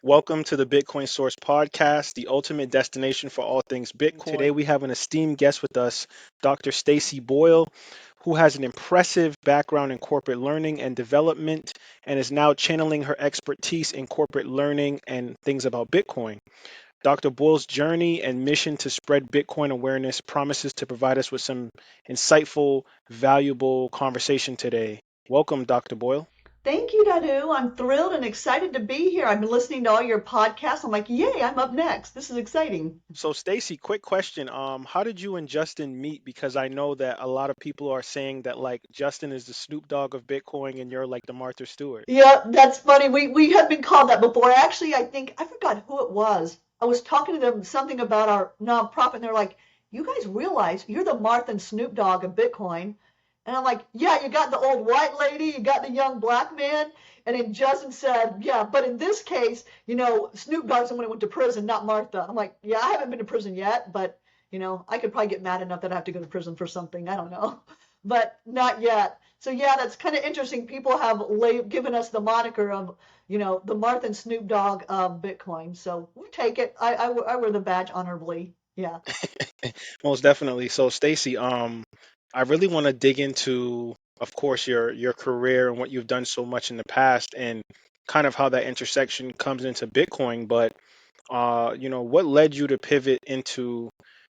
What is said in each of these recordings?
Welcome to the Bitcoin Source Podcast, the ultimate destination for all things Bitcoin. Today we have an esteemed guest with us, Dr. Stacey Boyle, who has an impressive background in corporate learning and development and is now channeling her expertise in corporate learning and things about Bitcoin. Dr. Boyle's journey and mission to spread Bitcoin awareness promises to provide us with some insightful, valuable conversation today. Welcome, Dr. Boyle. Thank you, Dadu. I'm thrilled and excited to be here. I've been listening to all your podcasts. I'm like, yay, I'm up next. This is exciting. So, Stacy, quick question. How did you and Justin meet? Because I know that a lot of people are saying that like Justin is the Snoop Dogg of Bitcoin and you're like the Martha Stewart. Yeah, that's funny. We have been called that before. Actually, I think I forgot who it was. I was talking to them something about our nonprofit, and they're like, "You guys realize you're the Martha and Snoop Dogg of Bitcoin?" And I'm like, "Yeah, you got the old white lady, you got the young black man." And then Justin said, "Yeah, but in this case, Snoop Dogg's the one who went to prison, not Martha." I'm like, "Yeah, I haven't been to prison yet, but I could probably get mad enough that I have to go to prison for something. I don't know, but not yet." So yeah, that's kind of interesting. People have given us the moniker of, the Martha and Snoop Dogg of Bitcoin. So we take it. I wear the badge honorably. Yeah. Most definitely. So, Stacy, I really want to dig into, of course, your career and what you've done so much in the past, and kind of how that intersection comes into Bitcoin. But what led you to pivot into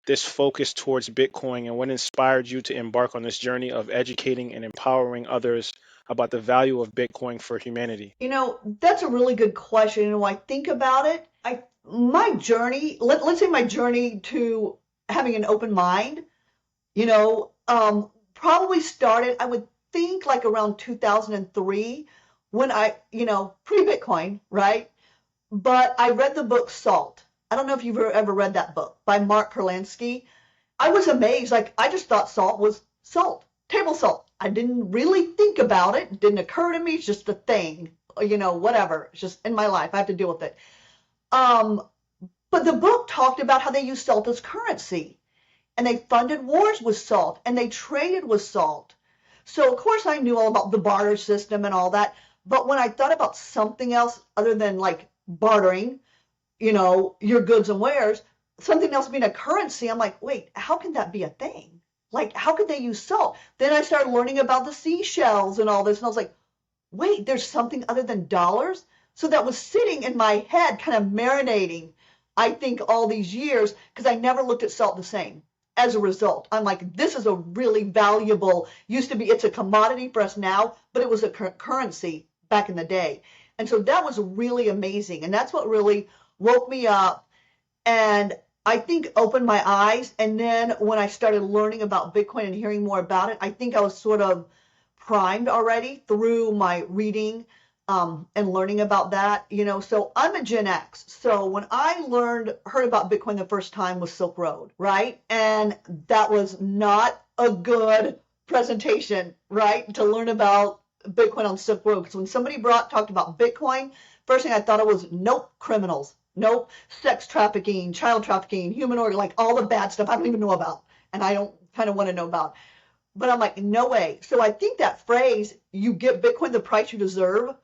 this focus towards Bitcoin, and what inspired you to embark on this journey of educating and empowering others about the value of Bitcoin for humanity? That's a really good question. And when I think about it, my journey, let's say my journey to having an open mind, probably started, I would think like around 2003 when pre-Bitcoin, right? But I read the book Salt. I don't know if you've ever read that book by Mark Kurlansky. I was amazed. Like, I just thought salt was salt, table salt. I didn't really think about it. It didn't occur to me. It's just a thing, whatever. It's just in my life. I have to deal with it. Um, but the book talked about how they used salt as currency, and they funded wars with salt, and they traded with salt. So, of course, I knew all about the barter system and all that. But when I thought about something else other than like bartering, your goods and wares, something else being a currency, I'm like, wait, how can that be a thing? Like, how could they use salt? Then I started learning about the seashells and all this, and I was like, wait, there's something other than dollars? So that was sitting in my head, kind of marinating, I think, all these years, because I never looked at salt the same. As a result, I'm like, this is a really valuable, used to be, it's a commodity for us now, but it was a currency back in the day. And so that was really amazing. And that's what really woke me up and I think opened my eyes. And then when I started learning about Bitcoin and hearing more about it, I think I was sort of primed already through my reading and learning about that. So I'm a Gen X. So when I heard about Bitcoin the first time was Silk Road, right? And that was not a good presentation, right? To learn about Bitcoin on Silk Road. Because when somebody talked about Bitcoin, first thing I thought it was, nope, criminals. Nope, sex trafficking, child trafficking, human organ, like all the bad stuff I don't even know about. And I don't kind of want to know about. But I'm like, no way. So I think that phrase, you give Bitcoin the price you deserve,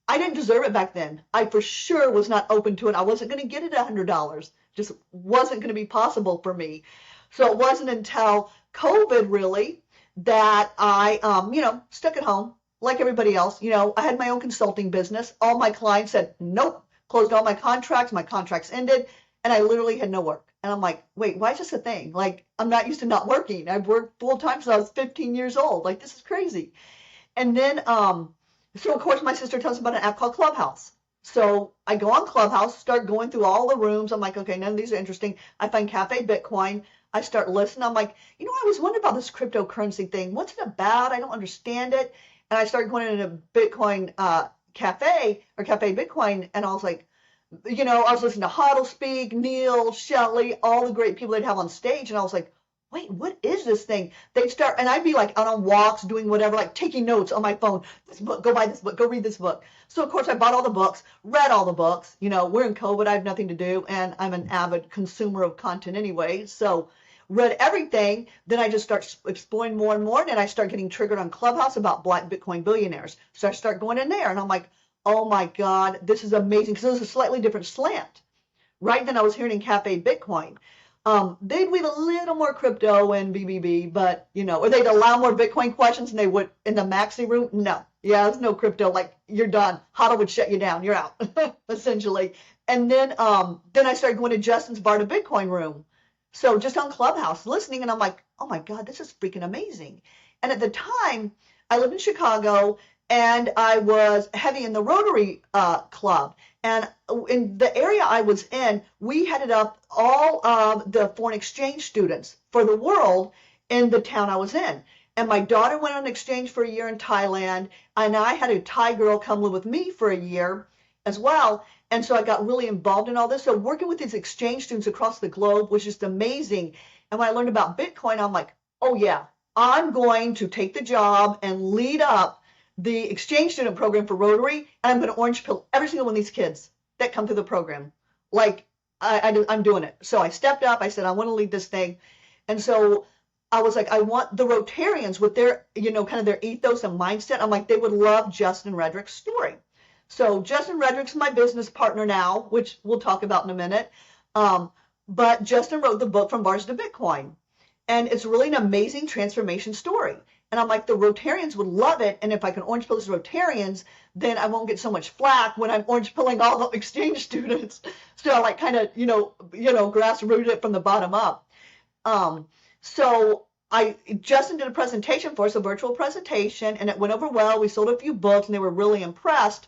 I didn't deserve it back then. I for sure was not open to it. I wasn't going to get it $100. Just wasn't going to be possible for me. So it wasn't until COVID really that I, stuck at home like everybody else. I had my own consulting business. All my clients said, nope, closed all my contracts ended, and I literally had no work. And I'm like, wait, why is this a thing? Like, I'm not used to not working. I've worked full time since I was 15 years old. Like, this is crazy. And then, so of course my sister tells me about an app called Clubhouse. So I go on Clubhouse, start going through all the rooms. I'm like, okay, none of these are interesting. I find Cafe Bitcoin. I start listening. I'm like, I was wondering about this cryptocurrency thing. What's it about? I don't understand it. And I started going into Bitcoin Cafe or Cafe Bitcoin, and I was like, I was listening to Hodl speak, Neil, Shelley, all the great people they'd have on stage, and I was like, wait, what is this thing? They'd start, and I'd be like out on walks, doing whatever, like taking notes on my phone. This book, go buy this book, go read this book. So of course I bought all the books, read all the books. We're in COVID, I have nothing to do, and I'm an avid consumer of content anyway. So read everything. Then I just start exploring more and more, and then I start getting triggered on Clubhouse about Black Bitcoin billionaires. So I start going in there, and I'm like, oh my God, this is amazing. Because it was a slightly different slant, right? Than I was hearing in Cafe Bitcoin. They'd weave a little more crypto and BBB, but, or they'd allow more Bitcoin questions than they would in the Maxi room. No. Yeah, there's no crypto. Like, you're done. HODL would shut you down. You're out, essentially. And then I started going to Justin's Bar to Bitcoin room. So just on Clubhouse listening, and I'm like, oh my God, this is freaking amazing. And at the time, I lived in Chicago, and I was heavy in the Rotary Club. And in the area I was in, we headed up all of the foreign exchange students for the world in the town I was in. And my daughter went on exchange for a year in Thailand, and I had a Thai girl come live with me for a year as well. And so I got really involved in all this. So working with these exchange students across the globe was just amazing. And when I learned about Bitcoin, I'm like, oh yeah, I'm going to take the job and lead up the exchange student program for Rotary, and I'm going to orange pill every single one of these kids that come through the program. Like, I'm doing it. So I stepped up. I said, I want to lead this thing. And so I was like, I want the Rotarians with their, kind of their ethos and mindset. I'm like, they would love Justin Redrick's story. So Justin Redrick's my business partner now, which we'll talk about in a minute. But Justin wrote the book From Bars to Bitcoin. And it's really an amazing transformation story. And I'm like, the Rotarians would love it. And if I can orange pill these Rotarians, then I won't get so much flack when I'm orange pilling all the exchange students. So I like kind of, grassrooted it from the bottom up. So Justin did a presentation for us, a virtual presentation, and it went over well. We sold a few books, and they were really impressed.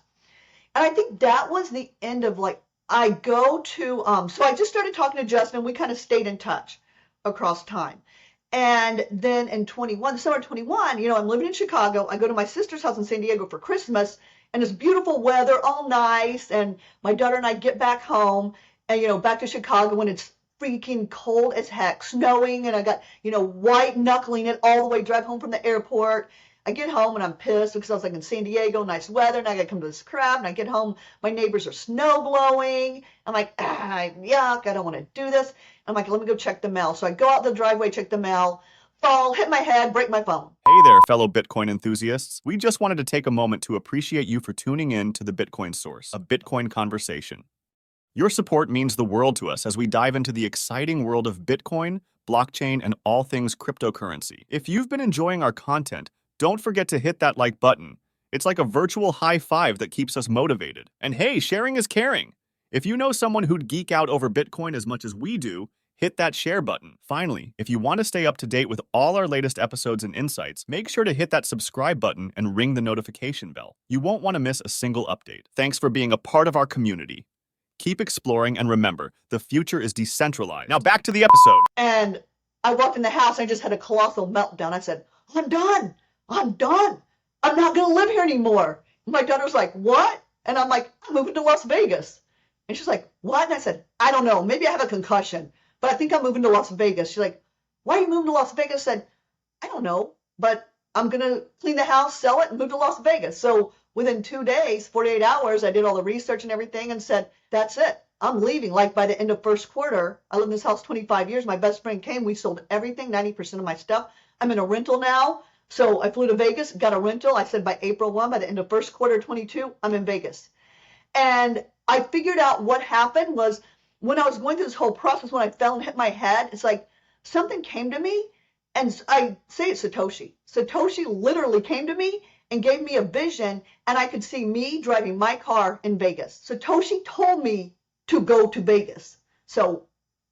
And I think that was the end of so I just started talking to Justin, and we kind of stayed in touch across time. And then in summer of 21, I'm living in Chicago. I go to my sister's house in San Diego for Christmas, and it's beautiful weather, all nice. And my daughter and I get back home and, back to Chicago when it's freaking cold as heck, snowing. And I got, white knuckling it all the way, drive home from the airport. I get home and I'm pissed because I was like in San Diego, nice weather, and I got to come to this crap. And I get home, my neighbors are snow blowing. I'm like, yuck, I don't want to do this. I'm like, let me go check the mail. So I go out the driveway, check the mail, fall, hit my head, break my phone. Hey there, fellow Bitcoin enthusiasts. We just wanted to take a moment to appreciate you for tuning in to the Bitcoin Source, a Bitcoin conversation. Your support means the world to us as we dive into the exciting world of Bitcoin, blockchain, and all things cryptocurrency. If you've been enjoying our content, don't forget to hit that like button. It's like a virtual high five that keeps us motivated. And hey, sharing is caring. If you know someone who'd geek out over Bitcoin as much as we do, hit that share button. Finally, if you want to stay up to date with all our latest episodes and insights, make sure to hit that subscribe button and ring the notification bell. You won't want to miss a single update. Thanks for being a part of our community. Keep exploring, and remember, the future is decentralized. Now back to the episode. And I walked in the house and I just had a colossal meltdown. I said, I'm done. I'm done. I'm not going to live here anymore. My daughter's like, what? And I'm like, I'm moving to Las Vegas. And she's like, what? And I said, I don't know. Maybe I have a concussion, but I think I'm moving to Las Vegas. She's like, why are you moving to Las Vegas? I said, I don't know, but I'm going to clean the house, sell it, and move to Las Vegas. So within 2 days, 48 hours, I did all the research and everything and said, that's it. I'm leaving. Like by the end of first quarter, I lived in this house 25 years. My best friend came. We sold everything, 90% of my stuff. I'm in a rental now. So I flew to Vegas, got a rental. I said by April 1, by the end of first quarter 22, I'm in Vegas. And I figured out what happened was when I was going through this whole process, when I fell and hit my head, it's like something came to me, and I say it's Satoshi. Satoshi literally came to me and gave me a vision, and I could see me driving my car in Vegas. Satoshi told me to go to Vegas. So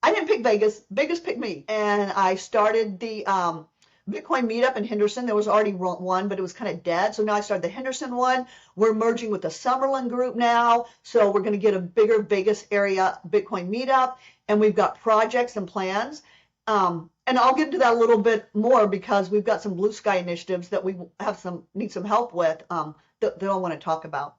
I didn't pick Vegas. Vegas picked me. And I started the Bitcoin meetup in Henderson. There was already one, but it was kind of dead. So now I started the Henderson one. We're merging with the Summerlin group now. So we're going to get a bigger Vegas area Bitcoin meetup. And we've got projects and plans. And I'll get into that a little bit more because we've got some blue sky initiatives that we need some help with that I want to talk about.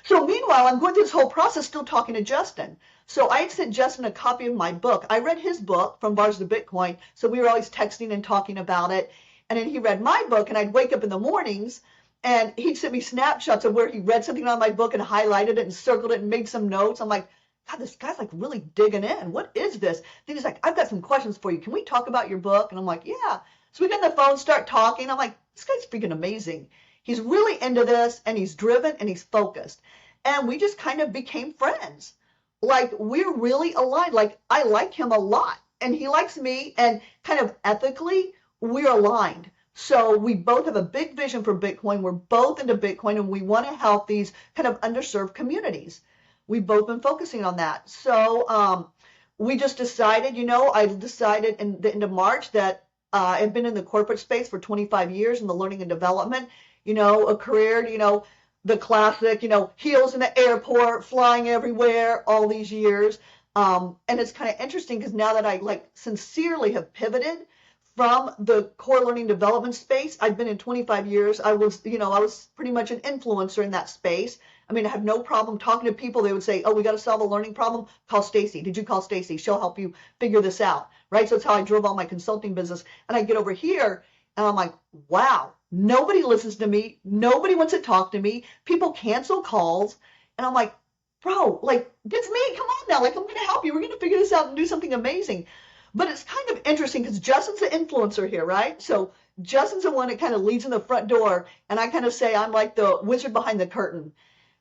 So meanwhile, I'm going through this whole process still talking to Justin. So I had sent Justin a copy of my book. I read his book, From Bars to Bitcoin. So we were always texting and talking about it. And then he read my book, and I'd wake up in the mornings and he'd send me snapshots of where he read something on my book and highlighted it and circled it and made some notes. I'm like, God, this guy's like really digging in. What is this? Then he's like, I've got some questions for you. Can we talk about your book? And I'm like, yeah. So we get on the phone, start talking. I'm like, this guy's freaking amazing. He's really into this, and he's driven, and he's focused. and we just kind of became friends. Like we're really aligned. Like I like him a lot and he likes me, and kind of ethically we're aligned. So we both have a big vision for Bitcoin. We're both into Bitcoin and we want to help these kind of underserved communities. We've both been focusing on that. So we just decided, I decided in the end of March that I've been in the corporate space for 25 years in the learning and development, a career, the classic, heels in the airport, flying everywhere, all these years. And it's kind of interesting because now that I like sincerely have pivoted from the core learning development space, I've been in 25 years. I was pretty much an influencer in that space. I mean, I have no problem talking to people. They would say, oh, we got to solve a learning problem. Call Stacey. Did you call Stacey? She'll help you figure this out. Right. So that's how I drove all my consulting business. And I get over here and I'm like, wow, nobody listens to me. Nobody wants to talk to me. People cancel calls. And I'm like, bro, like, it's me. Come on now. Like, I'm going to help you. We're going to figure this out and do something amazing. But it's kind of interesting because Justin's the influencer here, right? So Justin's the one that kind of leads in the front door. And I kind of say I'm like the wizard behind the curtain.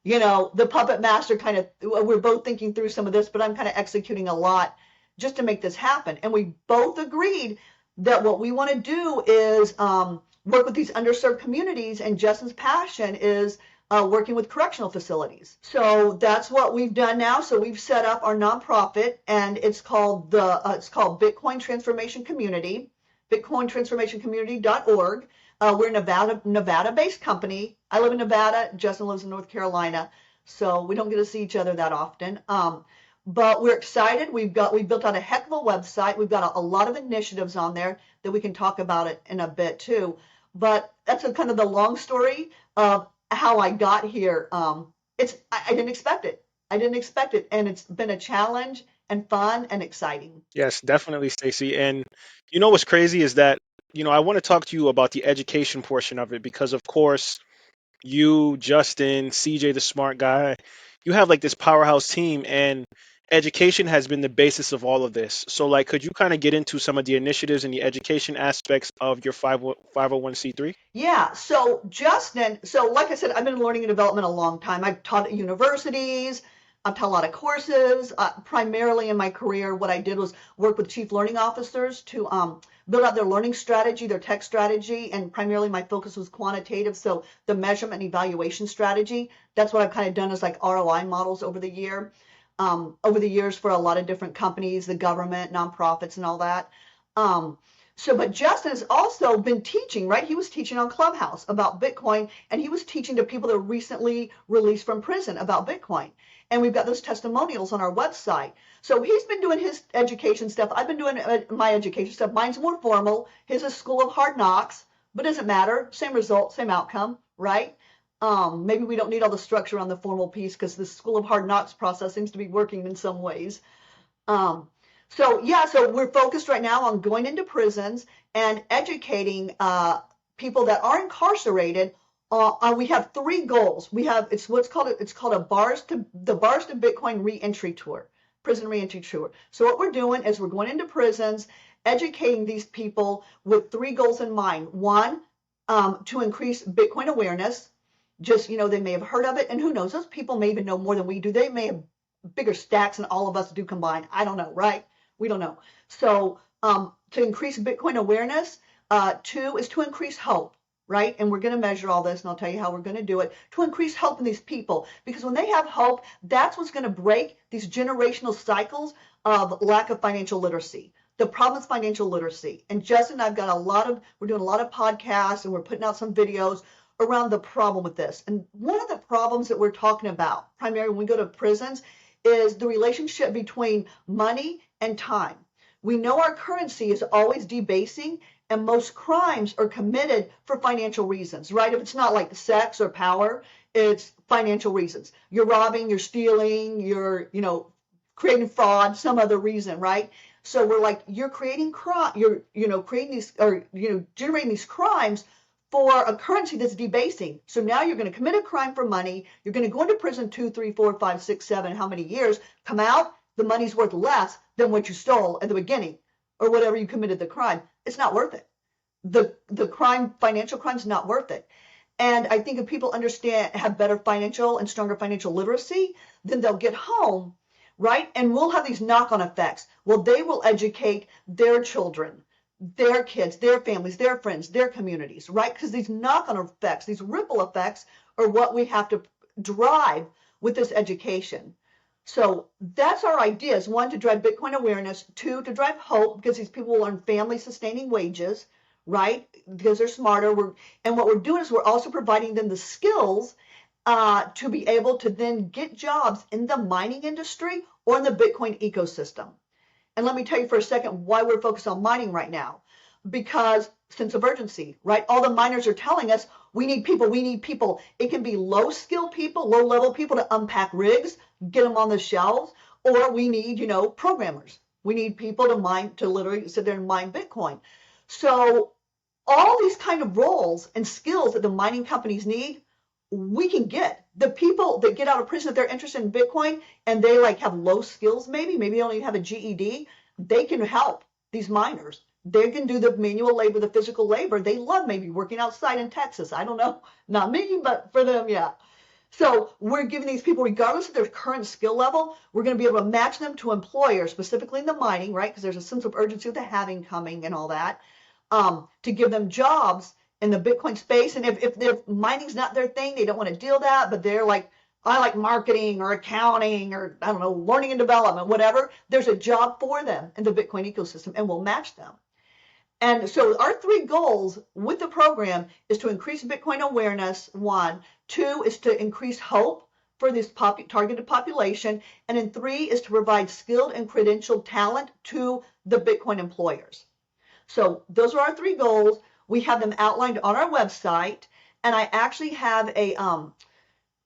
The puppet master kind of, we're both thinking through some of this, but I'm kind of executing a lot just to make this happen. And we both agreed that what we want to do is work with these underserved communities, and Justin's passion is working with correctional facilities. So that's what we've done now. So we've set up our nonprofit, and it's called Bitcoin Transformation Community, bitcointransformationcommunity.org. We're a Nevada-based company. I live in Nevada. Justin lives in North Carolina, so we don't get to see each other that often. But we're excited. We built out a heck of a website. We've got a lot of initiatives on there that we can talk about it in a bit too. But that's kind of the long story of how I got here. I didn't expect it. And it's been a challenge and fun and exciting. Yes, definitely, Stacey. And what's crazy is that, I want to talk to you about the education portion of it because, of course, you, Justin, CJ, the smart guy, you have like this powerhouse team, and education has been the basis of all of this. So, like, could you kind of get into some of the initiatives and the education aspects of your 501c3? Yeah, so Justin, like I said, I've been in learning and development a long time. I've taught at universities, I've taught a lot of courses. Primarily in my career, what I did was work with chief learning officers to build out their learning strategy, their tech strategy, and primarily my focus was quantitative, so the measurement and evaluation strategy. That's what I've kind of done as like ROI models over the years for a lot of different companies, the government, nonprofits, and all that. But Justin has also been teaching, right? He was teaching on Clubhouse about Bitcoin, and he was teaching to people that are recently released from prison about Bitcoin. And we've got those testimonials on our website. So he's been doing his education stuff. I've been doing my education stuff. Mine's more formal. His is School of Hard Knocks, but it doesn't matter. Same result, same outcome, right? Maybe we don't need all the structure on the formal piece because the School of Hard Knocks process seems to be working in some ways. So we're focused right now on going into prisons and educating people that are incarcerated. We have three goals. It's called a Bars to Bitcoin reentry tour, prison reentry tour. So what we're doing is we're going into prisons, educating these people with three goals in mind. One, to increase Bitcoin awareness. Just, they may have heard of it, and who knows, those people may even know more than we do. They may have bigger stacks than all of us do combined. I don't know, right? We don't know. So to increase Bitcoin awareness. Two is to increase hope, right? And we're going to measure all this, and I'll tell you how we're going to do it, to increase hope in these people. Because when they have hope, that's what's going to break these generational cycles of lack of financial literacy. The problem is financial literacy. And Justin and I've got we're doing a lot of podcasts, and we're putting out some videos around the problem with this. And one of the problems that we're talking about, primarily when we go to prisons, is the relationship between money and time. We know our currency is always debasing, and most crimes are committed for financial reasons, right? If it's not like sex or power, it's financial reasons. You're robbing, you're stealing, you're, creating fraud, some other reason, right? So we're like, you're creating crime, creating these, or, generating these crimes for a currency that's debasing. So now you're going to commit a crime for money. You're going to go into prison 2, 3, 4, 5, 6, 7, how many years, come out, the money's worth less than what you stole at the beginning or whatever you committed the crime. It's not worth it. The crime, financial crime's not worth it. And I think if people have better financial and stronger financial literacy, then they'll get home, right? And we'll have these knock-on effects. Well, they will educate their children, their kids, their families, their friends, their communities, right? Because these knock-on effects, these ripple effects are what we have to drive with this education. So that's our ideas. One, to drive Bitcoin awareness. Two, to drive hope, because these people will earn family sustaining wages, right? Because they're smarter. And what we're doing is we're also providing them the skills to be able to then get jobs in the mining industry or in the Bitcoin ecosystem. And let me tell you for a second why we're focused on mining right now. Because sense of urgency, right? All the miners are telling us we need people, we need people. It can be low skill people, low level people to unpack rigs, get them on the shelves, or we need, programmers. We need people to mine, to literally sit there and mine Bitcoin. So all these kind of roles and skills that the mining companies need, we can get. The people that get out of prison, if they're interested in Bitcoin and they have low skills, maybe they don't even have a GED, they can help these miners. They can do the manual labor, the physical labor. They love maybe working outside in Texas. I don't know, not me, but for them, yeah. So we're giving these people, regardless of their current skill level, we're going to be able to match them to employers, specifically in the mining, right? Because there's a sense of urgency with the halving coming and all that, to give them jobs in the Bitcoin space. And if mining's not their thing, they don't want to deal that, but they're like, I like marketing or accounting or, I don't know, learning and development, whatever, there's a job for them in the Bitcoin ecosystem, and we'll match them. And so our three goals with the program is to increase Bitcoin awareness, one. Two is to increase hope for this targeted population. And then three is to provide skilled and credentialed talent to the Bitcoin employers. So those are our three goals. We have them outlined on our website. And I actually have a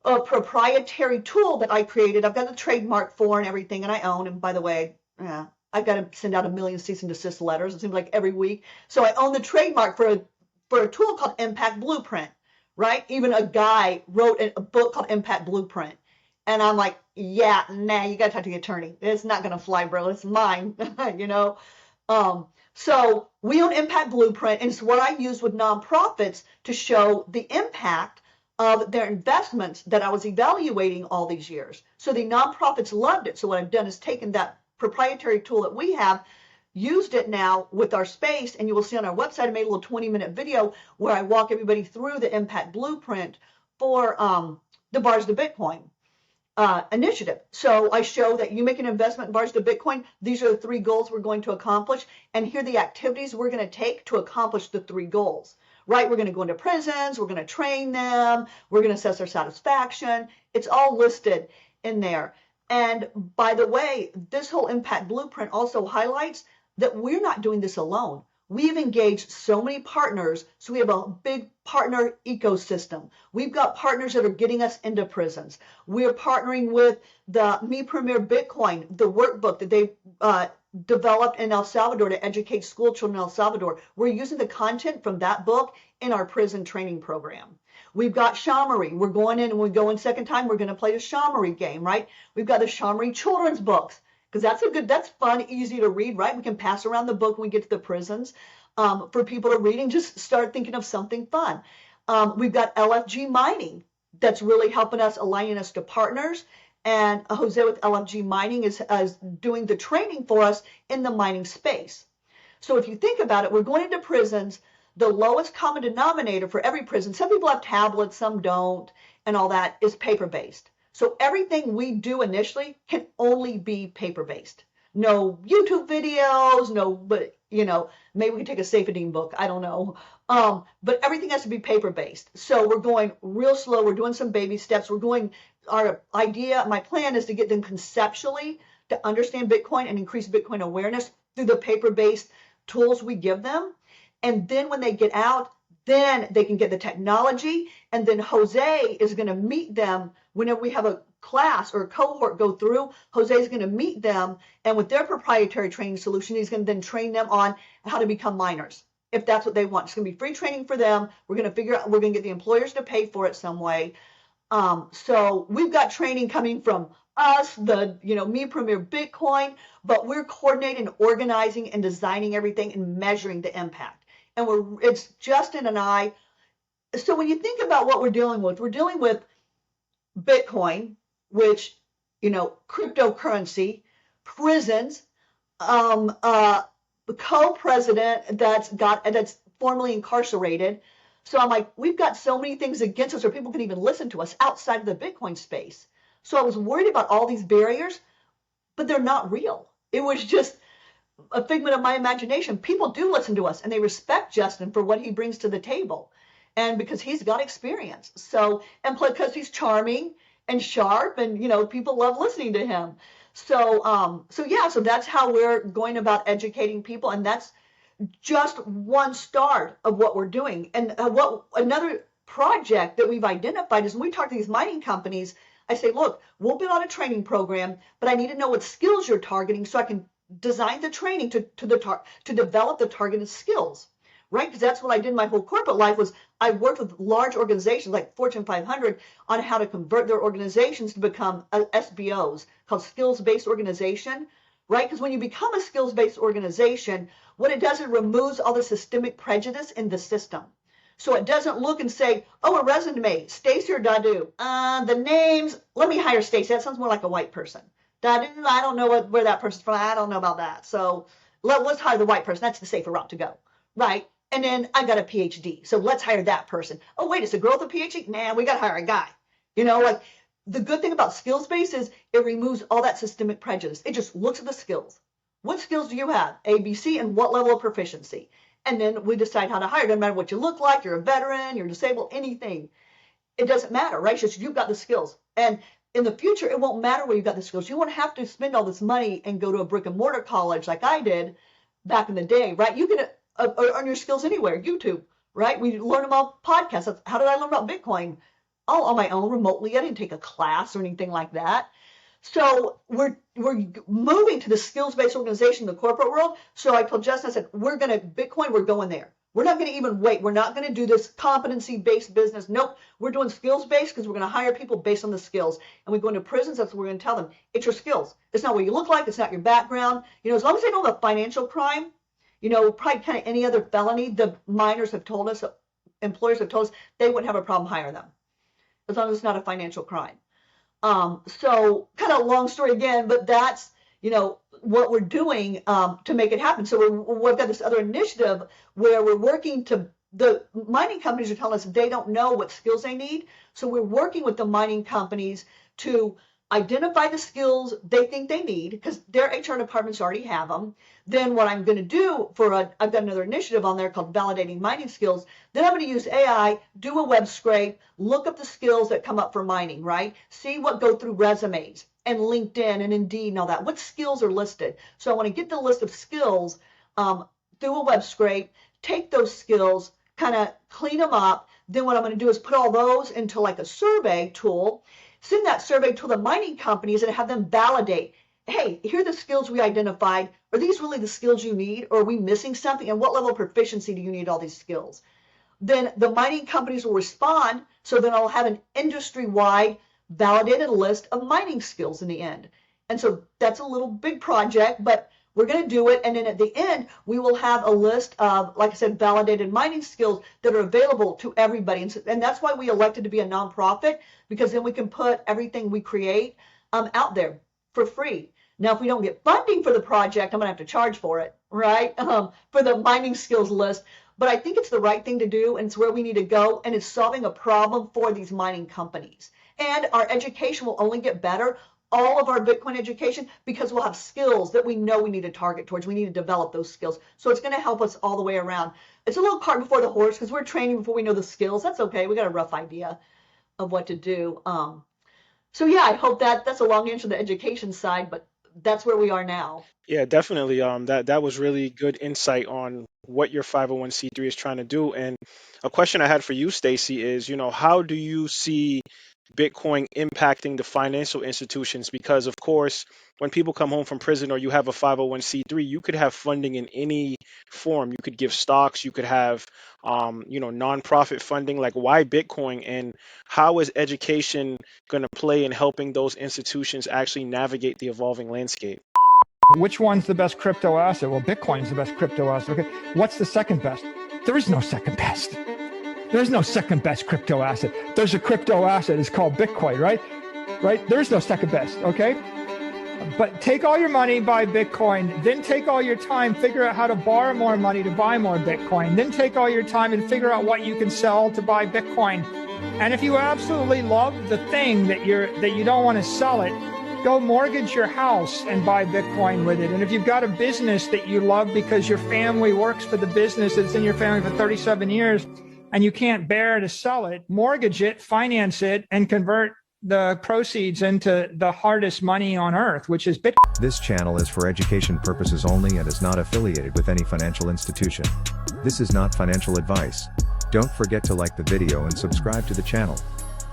proprietary tool that I created. I've got the trademark for and everything, and I own. And by the way, I've got to send out 1 million cease and desist letters. It seems like every week. So I own the trademark for a tool called Impact Blueprint, right? Even a guy wrote a book called Impact Blueprint. And I'm like, yeah, nah, you got to talk to the attorney. It's not going to fly, bro. It's mine, So we own Impact Blueprint, and it's what I use with nonprofits to show the impact of their investments that I was evaluating all these years. So the nonprofits loved it. So what I've done is taken that proprietary tool that we have, used it now with our space, and you will see on our website, I made a little 20-minute video where I walk everybody through the Impact Blueprint for the Bars to Bitcoin initiative. So I show that you make an investment in Bars to Bitcoin. These are the three goals we're going to accomplish, and here are the activities we're going to take to accomplish the three goals. Right? We're going to go into prisons. We're going to train them. We're going to assess their satisfaction. It's all listed in there. And by the way, this whole Impact Blueprint also highlights that we're not doing this alone. We've engaged so many partners, so we have a big partner ecosystem. We've got partners that are getting us into prisons. We're partnering with the Me Premier Bitcoin, the workbook that they developed in El Salvador to educate school children in El Salvador. We're using the content from that book in our prison training program. We've got Shamory. We're going in, and when we go in second time, we're going to play the Shamory game, right? We've got the Shamory children's books, because that's fun, easy to read, right? We can pass around the book when we get to the prisons for people to read and just start thinking of something fun. We've got LFG mining that's really helping us, aligning us to partners. And Jose with LFG mining is doing the training for us in the mining space. So if you think about it, we're going into prisons. The lowest common denominator for every prison, some people have tablets, some don't, and all that, is paper-based. So everything we do initially can only be paper-based. No YouTube videos, but maybe we can take a Safedine book, I don't know. But everything has to be paper-based. So we're going real slow. We're doing some baby steps. My plan is to get them conceptually to understand Bitcoin and increase Bitcoin awareness through the paper-based tools we give them. And then when they get out, then they can get the technology. And then Jose is going to meet them whenever we have a class or a cohort go through. Jose is going to meet them, and with their proprietary training solution, he's going to then train them on how to become miners, if that's what they want. It's going to be free training for them. We're going to get the employers to pay for it some way. So we've got training coming from us, Me Premier Bitcoin, but we're coordinating, organizing, and designing everything and measuring the impact. And it's Justin and I So when you think about what we're dealing with Bitcoin, which, cryptocurrency, prisons, the co-president that's formerly incarcerated. So I'm like, we've got so many things against us, or people can even listen to us outside of the Bitcoin space. So I was worried about all these barriers, but they're not real. It was just a figment of my imagination. People do listen to us, and they respect Justin for what he brings to the table, and because he's got experience. So, and because he's charming and sharp, and people love listening to him. So that's how we're going about educating people, and that's just one start of what we're doing. And what another project that we've identified is when we talk to these mining companies, I say, look, we'll build out a training program, but I need to know what skills you're targeting so I can design the training to develop the targeted skills, right? Because that's what I did my whole corporate life was I worked with large organizations like Fortune 500 on how to convert their organizations to become SBOs, called skills-based organization, right? Because when you become a skills-based organization, what it does, it removes all the systemic prejudice in the system. So it doesn't look and say, oh, a resume, Stacey or Dadu. The names, let me hire Stacey. That sounds more like a white person. Dadu, I don't know where that person's from. I don't know about that. So let's hire the white person. That's the safer route to go, right? And then I got a PhD. So let's hire that person. Oh, wait, it's a girl with a PhD? Nah, we got to hire a guy. Like the good thing about skills-based is it removes all that systemic prejudice. It just looks at the skills. What skills do you have? A, B, C, and what level of proficiency? And then we decide how to hire. It doesn't matter what you look like. You're a veteran, you're disabled, anything. It doesn't matter, right? It's just you've got the skills. And in the future, it won't matter where you've got the skills. You won't have to spend all this money and go to a brick and mortar college like I did back in the day, right? You can earn your skills anywhere, YouTube, right? We learn them on podcasts. How did I learn about Bitcoin? All on my own remotely. I didn't take a class or anything like that. So we're moving to the skills-based organization in the corporate world. So I told Justin, I said, we're going there. We're not going to even wait. We're not going to do this competency-based business. Nope. We're doing skills-based because we're going to hire people based on the skills. And we go into prisons, that's what we're going to tell them. It's your skills. It's not what you look like. It's not your background. As long as they don't have a financial crime, probably kind of any other felony, the miners have told us, employers have told us, they wouldn't have a problem hiring them as long as it's not a financial crime. So kind of long story again, but that's, what we're doing to make it happen. So we've got this other initiative where we're working the mining companies are telling us they don't know what skills they need. So we're working with the mining companies to identify the skills they think they need because their HR departments already have them. Then what I'm going to do I've got another initiative on there called Validating Mining Skills. Then I'm going to use AI, do a web scrape, look up the skills that come up for mining, right? See what go through resumes and LinkedIn and Indeed and all that. What skills are listed? So I want to get the list of skills through a web scrape, take those skills, kind of clean them up. Then what I'm going to do is put all those into like a survey tool, send that survey to the mining companies and have them validate, hey, here are the skills we identified. Are these really the skills you need? Or are we missing something? And what level of proficiency do you need all these skills? Then the mining companies will respond. So then I'll have an industry-wide validated list of mining skills in the end. And so that's a little big project, but we're going to do it. And then at the end, we will have a list of, like I said, validated mining skills that are available to everybody. And that's why we elected to be a nonprofit, because then we can put everything we create out there for free. Now, if we don't get funding for the project, I'm going to have to charge for it, right? For the mining skills list. But I think it's the right thing to do, and it's where we need to go, and it's solving a problem for these mining companies. And our education will only get better, all of our Bitcoin education, because we'll have skills that we know we need to target towards. We need to develop those skills. So it's going to help us all the way around. It's a little cart before the horse because we're training before we know the skills. That's okay. We got a rough idea of what to do. So yeah, I hope that's a long answer to the education side, but that's where we are now. Yeah, definitely. That was really good insight on what your 501c3 is trying to do. And a question I had for you, Stacey, is, how do you see Bitcoin impacting the financial institutions? Because of course, when people come home from prison or you have a 501c3, you could have funding in any form. You could give stocks, you could have, nonprofit funding. Like, why Bitcoin, and how is education going to play in helping those institutions actually navigate the evolving landscape? Which one's the best crypto asset? Well, Bitcoin's the best crypto asset. Okay, what's the second best? There is no second best. There's no second best crypto asset. There's a crypto asset. It's called Bitcoin, right? Right? There's no second best, okay? But take all your money, buy Bitcoin, then take all your time, figure out how to borrow more money to buy more Bitcoin, then take all your time and figure out what you can sell to buy Bitcoin. And if you absolutely love the thing that you don't want to sell it, go mortgage your house and buy Bitcoin with it. And if you've got a business that you love because your family works for the business that's in your family for 37 years and you can't bear to sell it, mortgage it, finance it, and convert the proceeds into the hardest money on earth, which is Bitcoin. This channel is for education purposes only and is not affiliated with any financial institution. This is not financial advice. Don't forget to like the video and subscribe to the channel.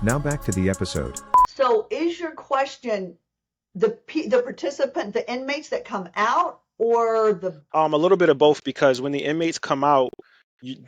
Now back to the episode. So is your question the participant, the inmates that come out, or the... A little bit of both, because when the inmates come out,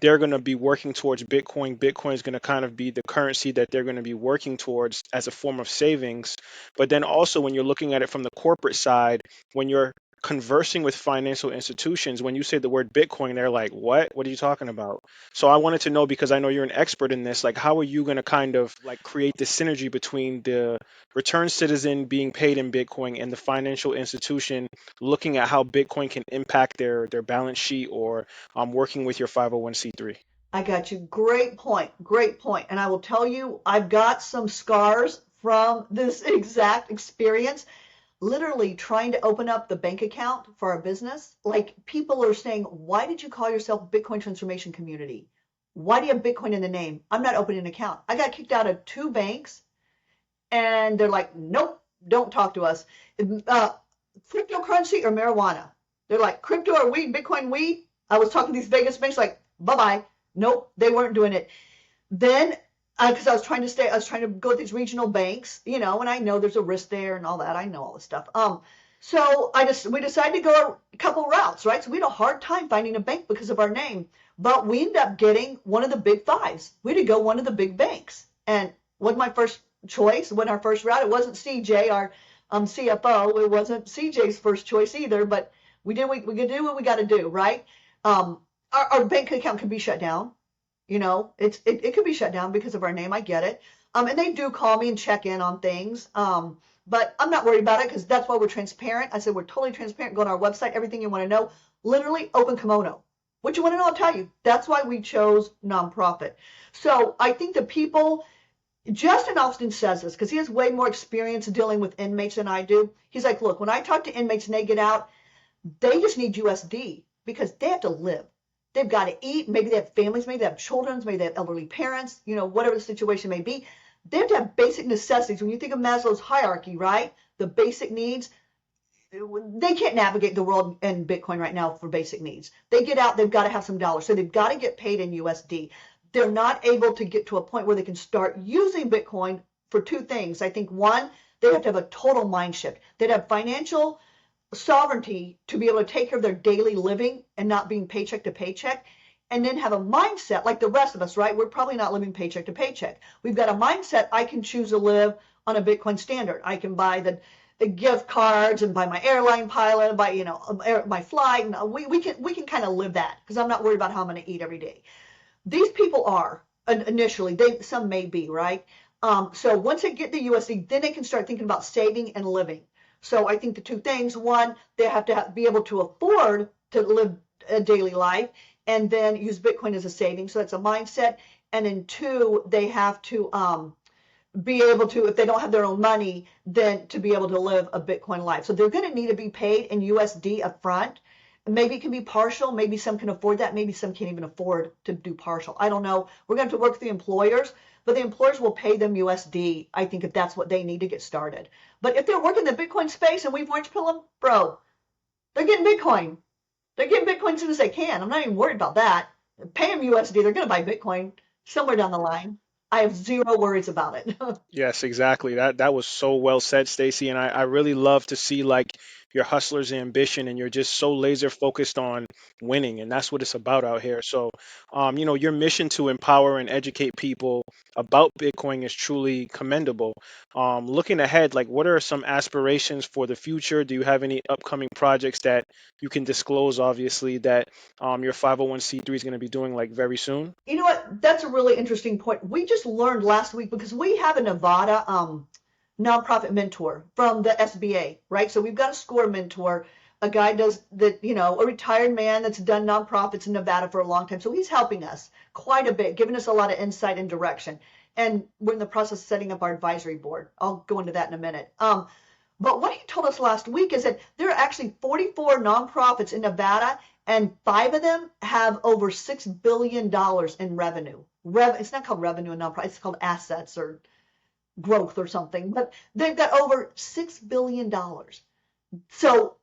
they're going to be working towards Bitcoin. Bitcoin is going to kind of be the currency that they're going to be working towards as a form of savings. But then also when you're looking at it from the corporate side, when you're conversing with financial institutions, when you say the word Bitcoin, they're like, what are you talking about? So I wanted to know, because I know you're an expert in this, like, how are you going to kind of like create this synergy between the returned citizen being paid in Bitcoin and the financial institution looking at how Bitcoin can impact their balance sheet, or working with your 501c3? I got you. Great point. Great point. And I will tell you, I've got some scars from this exact experience. Literally trying to open up the bank account for our business. Like, people are saying, why did you call yourself Bitcoin Transformation Community? Why do you have Bitcoin in the name? I'm not opening an account. I got kicked out of 2 banks and they're like, nope, don't talk to us. Cryptocurrency or marijuana? They're like, crypto or weed, Bitcoin weed? I was talking to these Vegas banks like, bye-bye. Nope, they weren't doing it. Then because I was trying to go with these regional banks, and I know there's a risk there and all that. I know all this stuff. So we decided to go a couple routes, right? So we had a hard time finding a bank because of our name, but we ended up getting one of the big 5s. We had to go one of the big banks, and what my first choice, when our first route, it wasn't CJ, our CFO. It wasn't CJ's first choice either, but we could do what we got to do, right? Our bank account can be shut down. It could be shut down because of our name. I get it. And they do call me and check in on things. But I'm not worried about it, because that's why we're transparent. I said, we're totally transparent. Go on our website, everything you want to know. Literally open kimono. What you want to know, I'll tell you. That's why we chose nonprofit. So I think the people, Justin Austin says this because he has way more experience dealing with inmates than I do. He's like, look, when I talk to inmates and they get out, they just need USD because they have to live. They've got to eat. Maybe they have families. Maybe they have children. Maybe they have elderly parents. Whatever the situation may be. They have to have basic necessities. When you think of Maslow's hierarchy, right? The basic needs. They can't navigate the world in Bitcoin right now for basic needs. They get out. They've got to have some dollars. So they've got to get paid in USD. They're not able to get to a point where they can start using Bitcoin for 2 things. I think, one, they have to have a total mind shift. They'd have financial sovereignty to be able to take care of their daily living and not being paycheck to paycheck, and then have a mindset like the rest of us, right? We're probably not living paycheck to paycheck. We've got a mindset. I can choose to live on a Bitcoin standard. I can buy the gift cards and buy my airline pilot, buy my flight, and we can kind of live that because I'm not worried about how I'm going to eat every day. These people are initially, some may be, right? So once they get the USD, then they can start thinking about saving and living. So I think the 2 things, one, they have to be able to afford to live a daily life and then use Bitcoin as a saving. So that's a mindset. And then 2, they have to be able to, if they don't have their own money, then to be able to live a Bitcoin life. So they're going to need to be paid in USD up front. Maybe it can be partial. Maybe some can afford that. Maybe some can't even afford to do partial. I don't know. We're going to have to work with the employers, but the employers will pay them USD, I think, if that's what they need to get started. But if they're working the Bitcoin space and we've orange pill them, bro, they're getting Bitcoin. They're getting Bitcoin as soon as they can. I'm not even worried about that. Pay them USD. They're going to buy Bitcoin somewhere down the line. I have 0 worries about it. Yes, exactly. That was so well said, Stacey. And I really love to see like your hustler's ambition, and you're just so laser focused on winning, and that's what it's about out here. So, your mission to empower and educate people about Bitcoin is truly commendable. Looking ahead, like, what are some aspirations for the future? Do you have any upcoming projects that you can disclose, obviously, that your 501c3 is going to be doing like very soon? You know what? That's a really interesting point. We just learned last week because we have a Nevada nonprofit mentor from the SBA, right? So we've got a SCORE mentor, a guy does that, a retired man that's done nonprofits in Nevada for a long time. So he's helping us quite a bit, giving us a lot of insight and direction. And we're in the process of setting up our advisory board. I'll go into that in a minute. But what he told us last week is that there are actually 44 nonprofits in Nevada, and 5 of them have over $6 billion in revenue. It's not called revenue in nonprofit, it's called assets or growth or something, but they've got over $6 billion. So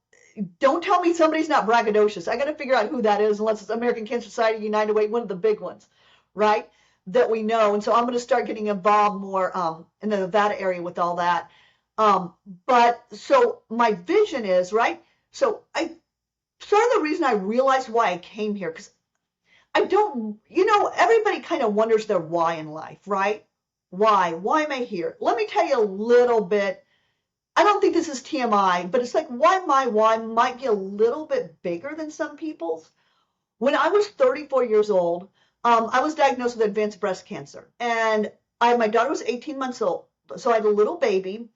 don't tell me somebody's not braggadocious. I got to figure out who that is, unless it's American Cancer Society, United Way, one of the big ones, right? That we know. And so I'm going to start getting involved more in the Nevada area with all that. But so my vision is, right? So sort of the reason I realized why I came here, because I don't, everybody kind of wonders their why in life, right? Why am I here? Let me tell you a little bit. I don't think this is TMI, but it's like why might be a little bit bigger than some people's. When I was 34 years old, I was diagnosed with advanced breast cancer, and my daughter was 18 months old, so I had a little baby,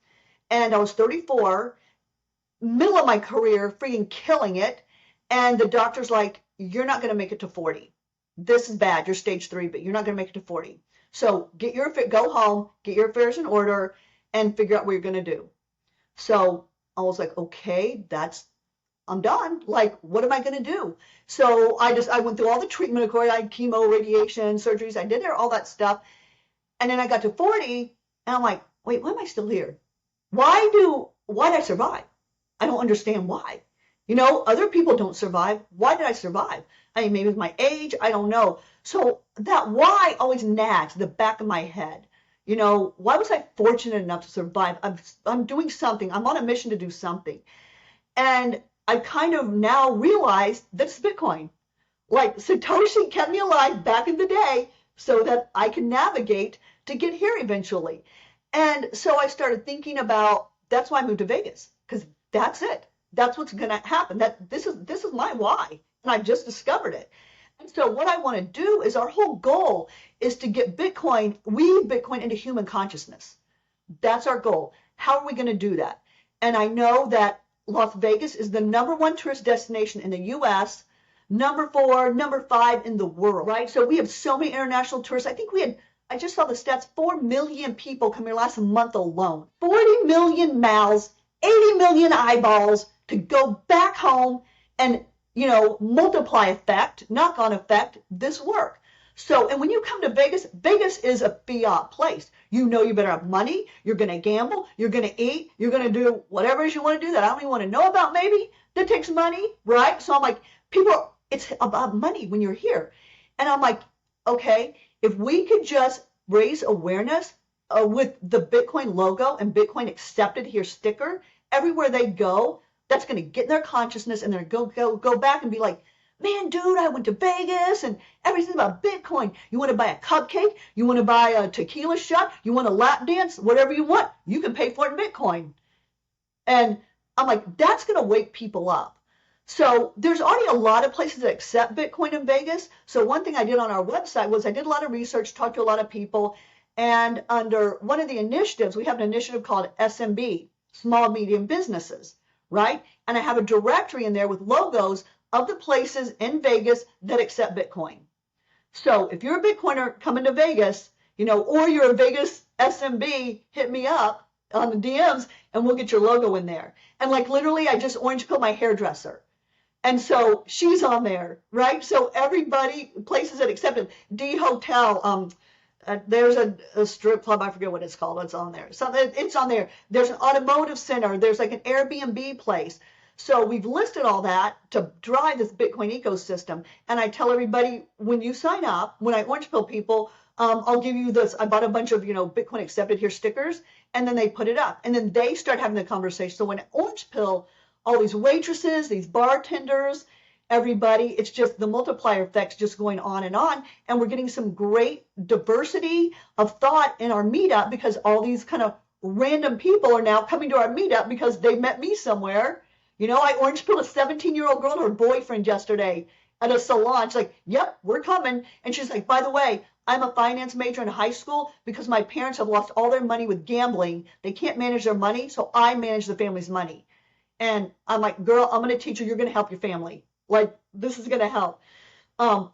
and I was 34, middle of my career, freaking killing it, and the doctor's like, you're not going to make it to 40. This is bad. You're stage 3, but you're not going to make it to 40. So go home, get your affairs in order, and figure out what you're going to do. So I was like, okay, I'm done. Like, what am I going to do? So I went through all the treatment, of course. I had chemo, radiation, surgeries. I did all that stuff. And then I got to 40, and I'm like, wait, why am I still here? Why did I survive? I don't understand why. Other people don't survive. Why did I survive? I mean, maybe it's my age. I don't know. So that why always nags the back of my head. Why was I fortunate enough to survive? I'm doing something. I'm on a mission to do something. And I kind of now realize that's Bitcoin. Like Satoshi kept me alive back in the day so that I can navigate to get here eventually. And so I started thinking about, that's why I moved to Vegas, because that's it. That's what's going to happen. This is my why, and I just discovered it. And so what I want to do is, our whole goal is to get weave Bitcoin into human consciousness. That's our goal. How are we going to do that? And I know that Las Vegas is the #1 tourist destination in the U.S., number 4, number 5 in the world, right? So we have so many international tourists. I think I just saw the stats, 4 million people come here last month alone. 40 million mouths, 80 million eyeballs to go back home and, multiply effect, knock-on effect, this work. So, and when you come to Vegas, Vegas is a fiat place. You better have money, you're going to gamble, you're going to eat, you're going to do whatever it is you want to do that I don't even want to know about maybe, that takes money, right? So I'm like, it's about money when you're here. And I'm like, okay, if we could just raise awareness with the Bitcoin logo and Bitcoin accepted here sticker, everywhere they go, that's going to get in their consciousness, and they're going to go back and be like, man, dude, I went to Vegas and everything's about Bitcoin. You want to buy a cupcake? You want to buy a tequila shot? You want a lap dance? Whatever you want, you can pay for it in Bitcoin. And I'm like, that's going to wake people up. So there's already a lot of places that accept Bitcoin in Vegas. So one thing I did on our website was I did a lot of research, talked to a lot of people, and under one of the initiatives, we have an initiative called SMB, Small Medium Businesses, right? And I have a directory in there with logos of the places in Vegas that accept Bitcoin. So if you're a Bitcoiner coming to Vegas, or you're a Vegas SMB, hit me up on the DMs and we'll get your logo in there. And like literally, I just orange pilled my hairdresser. And so she's on there, right? So everybody, places that accept it, D Hotel, there's a strip club, I forget what it's called, it's on there. So it's on there. There's an automotive center. There's like an Airbnb place. So we've listed all that to drive this Bitcoin ecosystem. And I tell everybody, when you sign up, when I orange pill people, I'll give you this. I bought a bunch of, Bitcoin accepted here stickers, and then they put it up. And then they start having the conversation. So when orange pill all these waitresses, these bartenders, everybody. It's just the multiplier effect's just going on. And we're getting some great diversity of thought in our meetup because all these kind of random people are now coming to our meetup because they met me somewhere. You know, I orange pilled a 17-year-old girl and her boyfriend yesterday at a salon. She's like, yep, we're coming. And she's like, by the way, I'm a finance major in high school because my parents have lost all their money with gambling. They can't manage their money, so I manage the family's money. And I'm like, girl, I'm going to teach you. You're going to help your family. Like, this is going to help.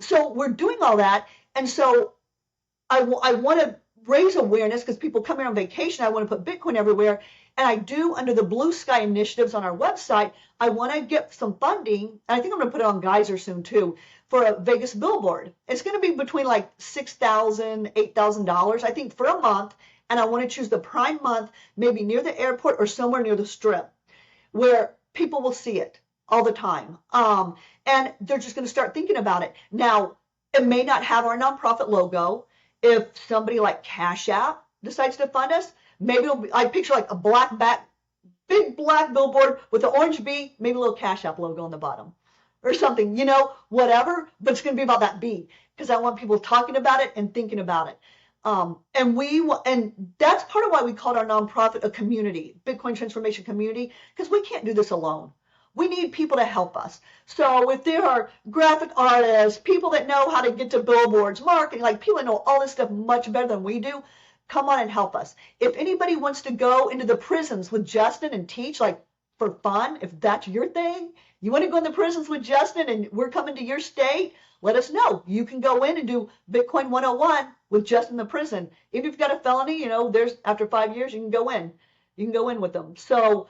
So we're doing all that. And so I want to raise awareness because people come here on vacation. I want to put Bitcoin everywhere. And I do under the Blue Sky initiatives on our website. I want to get some funding. And I think I'm going to put it on Geyser soon too for a Vegas billboard. It's going to be between like $6,000, $8,000, I think, for a month. And I want to choose the prime month, maybe near the airport or somewhere near the strip where people will see it all the time. And they're just going to start thinking about it. Now, it may not have our nonprofit logo. If somebody like Cash App decides to fund us, maybe it'll be, I picture like a big black billboard with an orange bee, maybe a little Cash App logo on the bottom or something, you know, whatever. But it's going to be about that bee because I want people talking about it and thinking about it. And that's part of why we called our nonprofit a community, Bitcoin transformation community, because we can't do this alone. We need people to help us. So if there are graphic artists, people that know how to get to billboards, marketing, like people that know all this stuff much better than we do, come on and help us. If anybody wants to go into the prisons with Justin and teach, like for fun, if that's your thing, you want to go in the prisons with Justin and we're coming to your state, let us know. You can go in and do Bitcoin 101 with Justin in the prison. Even if you've got a felony, you know, there's after 5 years, you can go in. You can go in with them. So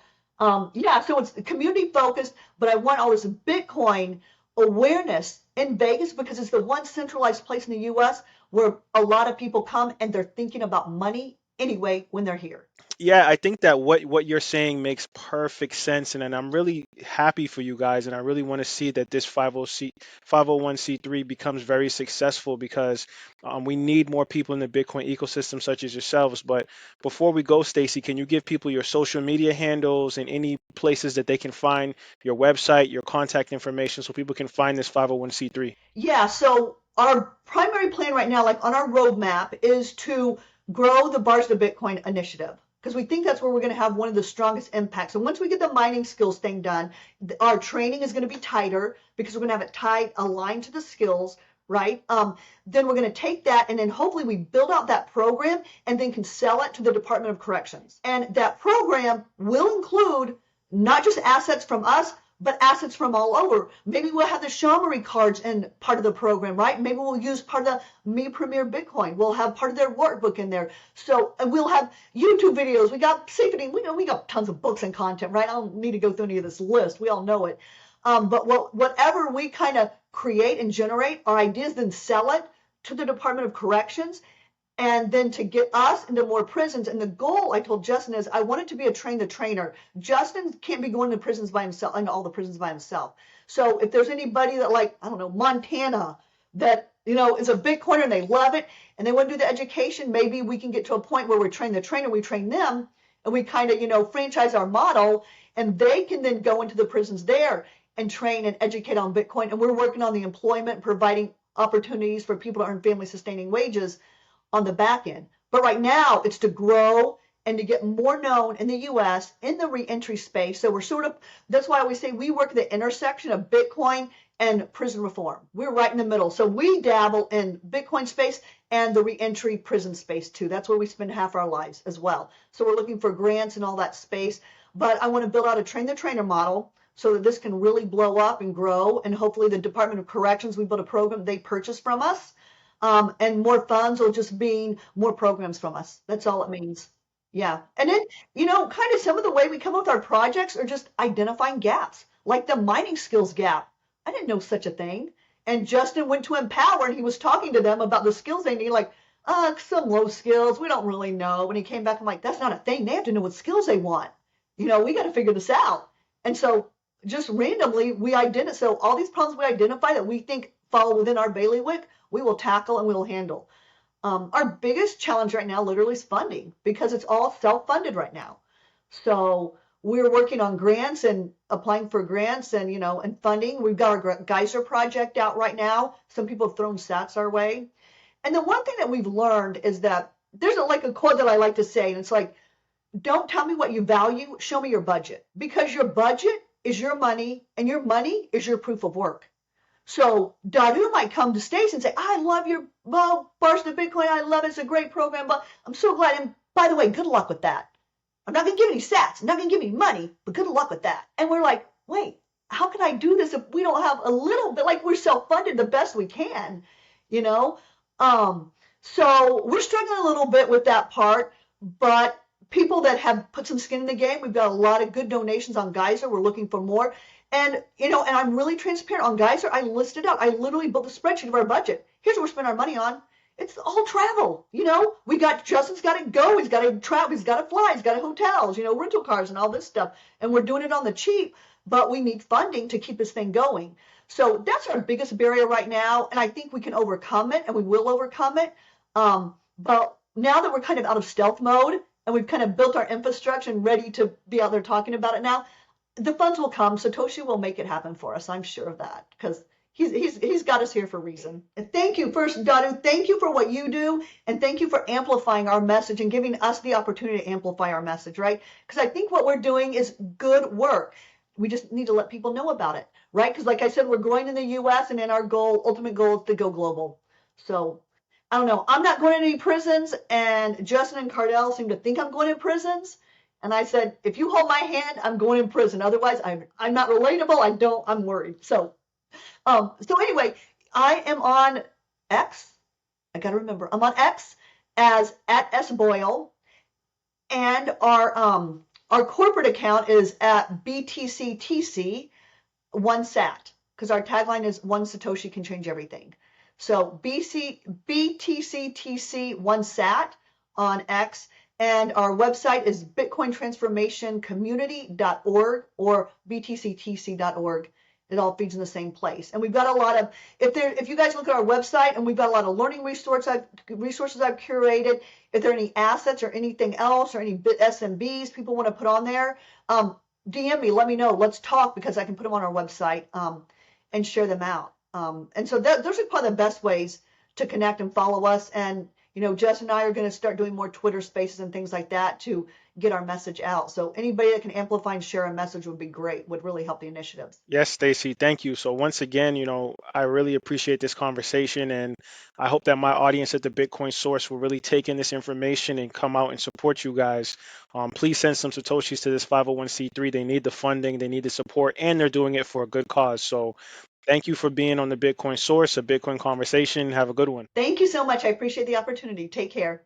yeah, so it's community focused, but I want all this Bitcoin awareness in Vegas because it's the one centralized place in the US where a lot of people come and they're thinking about money anyway when they're here. Yeah, I think that what you're saying makes perfect sense, and I'm really happy for you guys, and I really want to see that this 501c3 becomes very successful because we need more people in the Bitcoin ecosystem such as yourselves. But before we go, Stacey, can you give people your social media handles and any places that they can find your website, your contact information, so people can find this 501c3? Yeah, so our primary plan right now, like on our roadmap, is to grow the Bars to Bitcoin initiative because we think that's where we're going to have one of the strongest impacts. And once we get the mining skills thing done, our training is going to be tighter because we're going to have it tied, aligned to the skills, right? Then we're going to take that and then hopefully we build out that program and then can sell it to the Department of Corrections. And that program will include not just assets from us, but assets from all over. Maybe we'll have the Shamory cards in part of the program, right? Maybe we'll use part of the Me Premier Bitcoin. We'll have part of their workbook in there. So and we'll have YouTube videos. We got safety. We got tons of books and content, right? I don't need to go through any of this list. We all know it. But whatever we kind of create and generate, our ideas then sell it to the Department of Corrections. And then to get us into more prisons. And the goal, I told Justin, is I want it to be a train the trainer. Justin can't be going to prisons by himself, into all the prisons by himself. So if there's anybody that, like, I don't know, Montana, that, you know, is a Bitcoiner and they love it and they want to do the education, maybe we can get to a point where we train the trainer, we train them, and we kind of, you know, franchise our model, and they can then go into the prisons there and train and educate on Bitcoin. And we're working on the employment, providing opportunities for people to earn family sustaining wages on the back end. But right now it's to grow and to get more known in the US in the reentry space. So we're sort of, that's why we say we work at the intersection of Bitcoin and prison reform. We're right in the middle. So we dabble in Bitcoin space and the reentry prison space too. That's where we spend half our lives as well. So we're looking for grants and all that space. But I want to build out a train the trainer model so that this can really blow up and grow. And hopefully the Department of Corrections, we build a program they purchase from us. And more funds will just mean more programs from us. That's all it means. Yeah. And then, you know, kind of some of the way we come up with our projects are just identifying gaps, like the mining skills gap. I didn't know such a thing. And Justin went to Empower and he was talking to them about the skills they need, like, some low skills. We don't really know. When he came back, I'm like, that's not a thing. They have to know what skills they want. You know, we got to figure this out. And so just randomly, so all these problems we identify that we think fall within our bailiwick, we will tackle and we will handle. Our biggest challenge right now literally is funding because it's all self-funded right now. So we're working on grants and applying for grants and, and funding. We've got our Geyser project out right now. Some people have thrown sats our way. And the one thing that we've learned is that there's like a quote that I like to say, and it's like, don't tell me what you value, show me your budget. Because your budget is your money, and your money is your proof of work. So Dadu might come to Stacey and say, I love your Bars to Bitcoin. I love it. It's a great program. But I'm so glad. And by the way, good luck with that. I'm not going to give any sats. I'm not going to give any money, but good luck with that. And we're like, wait, how can I do this if we don't have a little bit, like we're self-funded the best we can, So we're struggling a little bit with that part, but people that have put some skin in the game, we've got a lot of good donations on Geyser. We're looking for more. And, and I'm really transparent on Geyser. I listed out, I literally built a spreadsheet of our budget. Here's what we're spending our money on. It's all travel. We got, Justin's got to go. He's got to travel. He's got to fly. He's got hotels, rental cars and all this stuff. And we're doing it on the cheap, but we need funding to keep this thing going. So that's our biggest barrier right now. And I think we can overcome it, and we will overcome it. But now that we're kind of out of stealth mode and we've kind of built our infrastructure and ready to be out there talking about it now, the funds will come. Satoshi will make it happen for us. I'm sure of that, because he's got us here for a reason. And thank you, first, Dadu. Thank you for what you do, and thank you for amplifying our message and giving us the opportunity to amplify our message, right? Because I think what we're doing is good work. We just need to let people know about it, right? Because like I said, we're growing in the U.S. and then our ultimate goal is to go global. So I don't know. I'm not going to any prisons, and Justin and Cardell seem to think I'm going to prisons. And I said, if you hold my hand, I'm going in prison. Otherwise, I'm not relatable. I'm worried. So anyway, I am on X. I got to remember, I'm on X as @SBoyle, and our corporate account is at BTCTC 1SAT, because our tagline is one Satoshi can change everything. So BTCTC 1SAT on X. And our website is bitcointransformationcommunity.org or btctc.org. It all feeds in the same place. And we've got a lot of, if you guys look at our website, and we've got a lot of learning resources I've curated. If there are any assets or anything else or any SMBs people want to put on there, DM me, let me know. Let's talk, because I can put them on our website and share them out. And so those are probably the best ways to connect and follow us. And Justin and I are going to start doing more Twitter spaces and things like that to get our message out. So anybody that can amplify and share a message would be great, would really help the initiatives. Yes, Stacey, thank you. So once again, I really appreciate this conversation, and I hope that my audience at the Bitcoin Source will really take in this information and come out and support you guys. Please send some Satoshis to this 501c3. They need the funding, they need the support, and they're doing it for a good cause. So thank you for being on the Bitcoin Source, a Bitcoin conversation. Have a good one. Thank you so much. I appreciate the opportunity. Take care.